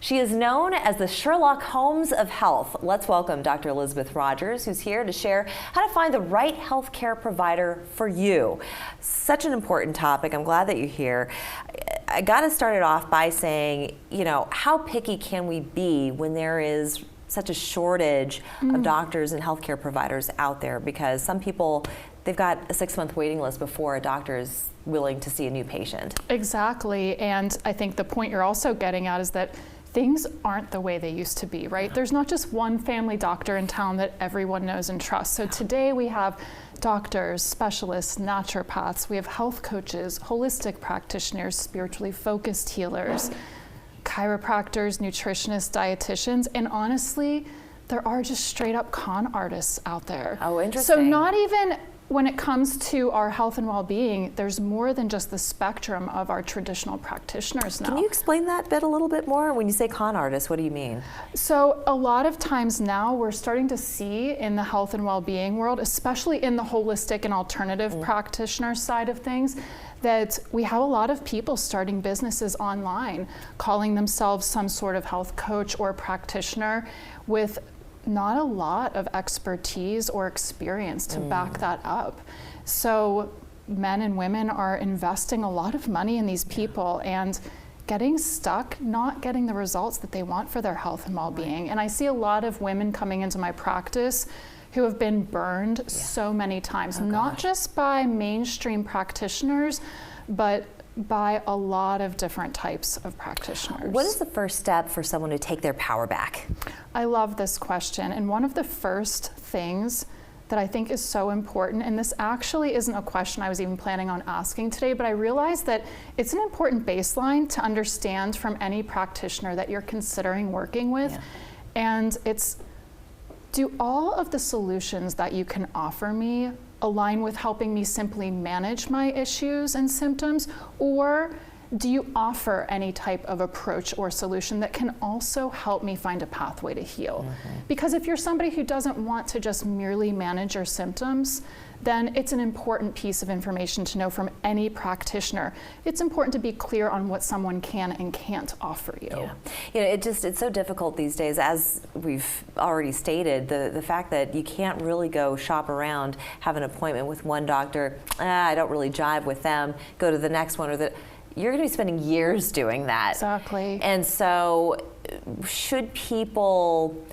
She is known as the Sherlock Holmes of Health. Let's welcome Dr. Elizabeth Rodgers, who's here to share how to find the right healthcare provider for you. Such an important topic. I'm glad that you're here. I got to start it off by saying, how picky can we be when there is such a shortage of doctors and healthcare providers out there? Because some people, they've got a 6-month waiting list before a doctor is willing to see a new patient. Exactly, and I think the point you're also getting at is that things aren't the way they used to be, right? There's not just one family doctor in town that everyone knows and trusts. So today we have doctors, specialists, naturopaths, we have health coaches, holistic practitioners, spiritually focused healers, chiropractors, nutritionists, dietitians, and honestly, there are just straight up con artists out there. Oh, interesting. So not even when it comes to our health and well-being, there's more than just the spectrum of our traditional practitioners now. Can you explain that bit a little bit more? When you say con artists, what do you mean? So a lot of times now we're starting to see in the health and well-being world, especially in the holistic and alternative practitioner side of things, that we have a lot of people starting businesses online, calling themselves some sort of health coach or practitioner with not a lot of expertise or experience to back that up. So men and women are investing a lot of money in these people and getting stuck, not getting the results that they want for their health and well-being. And I see a lot of women coming into my practice who have been burned so many times, not just by mainstream practitioners, but by a lot of different types of practitioners. What is the first step for someone to take their power back? I love this question. And one of the first things that I think is so important, and this actually isn't a question I was even planning on asking today, but I realized that it's an important baseline to understand from any practitioner that you're considering working with. And it's, do all of the solutions that you can offer me align with helping me simply manage my issues and symptoms, or do you offer any type of approach or solution that can also help me find a pathway to heal? Because if you're somebody who doesn't want to just merely manage your symptoms, then it's an important piece of information to know from any practitioner. It's important to be clear on what someone can and can't offer you. It's so difficult these days, as we've already stated, the fact that you can't really go shop around, have an appointment with one doctor, I don't really jive with them, go to the next one, or you're going to be spending years doing that. Exactly. And so should people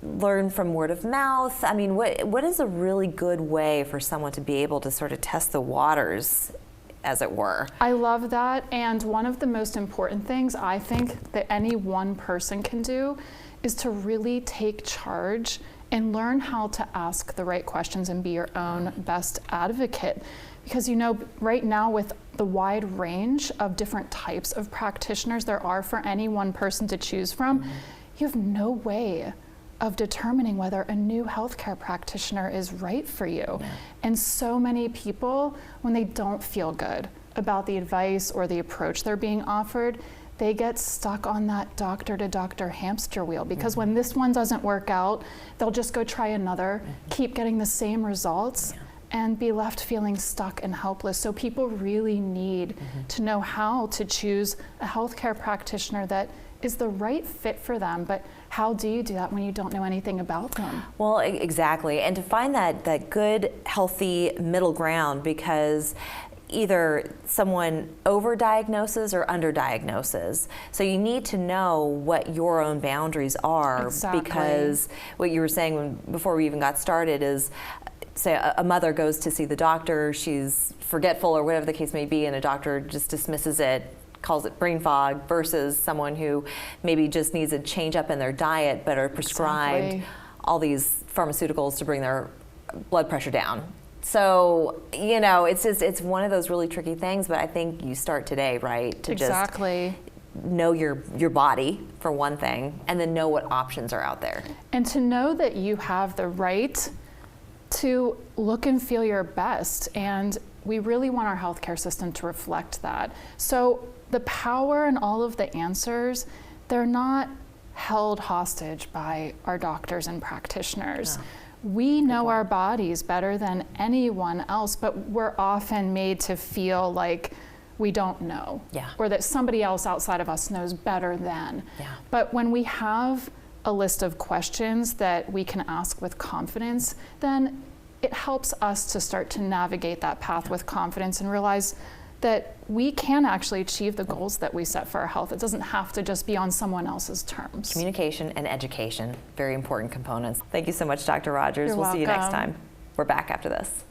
learn from word of mouth? I mean, what is a really good way for someone to be able to sort of test the waters, as it were? I love that. And one of the most important things I think that any one person can do is to really take charge and learn how to ask the right questions and be your own best advocate. Because right now with the wide range of different types of practitioners there are for any one person to choose from, you have no way of determining whether a new healthcare practitioner is right for you. And so many people, when they don't feel good about the advice or the approach they're being offered, they get stuck on that doctor to doctor hamster wheel, because when this one doesn't work out, they'll just go try another, keep getting the same results, and be left feeling stuck and helpless. So people really need to know how to choose a healthcare practitioner that is the right fit for them. But how do you do that when you don't know anything about them? Well, exactly. And to find that good, healthy middle ground, because either someone overdiagnoses or underdiagnoses. So you need to know what your own boundaries are. Exactly. Because what you were saying before we even got started is, say a mother goes to see the doctor, she's forgetful or whatever the case may be, and a doctor just dismisses it, calls it brain fog, versus someone who maybe just needs a change up in their diet but are prescribed all these pharmaceuticals to bring their blood pressure down. So, it's one of those really tricky things, but I think you start today, right? To just know your body, for one thing, and then know what options are out there. And to know that you have the right to look and feel your best. And we really want our healthcare system to reflect that. So the power and all of the answers, they're not held hostage by our doctors and practitioners. We know our bodies better than anyone else, but we're often made to feel like we don't know, Yeah. or that somebody else outside of us knows better than. Yeah. But when we have a list of questions that we can ask with confidence, then it helps us to start to navigate that path with confidence and realize that we can actually achieve the goals that we set for our health. It doesn't have to just be on someone else's terms. Communication and education, very important components. Thank you so much, Dr. Rodgers. You're We'll see you next welcome. time. We're back after this.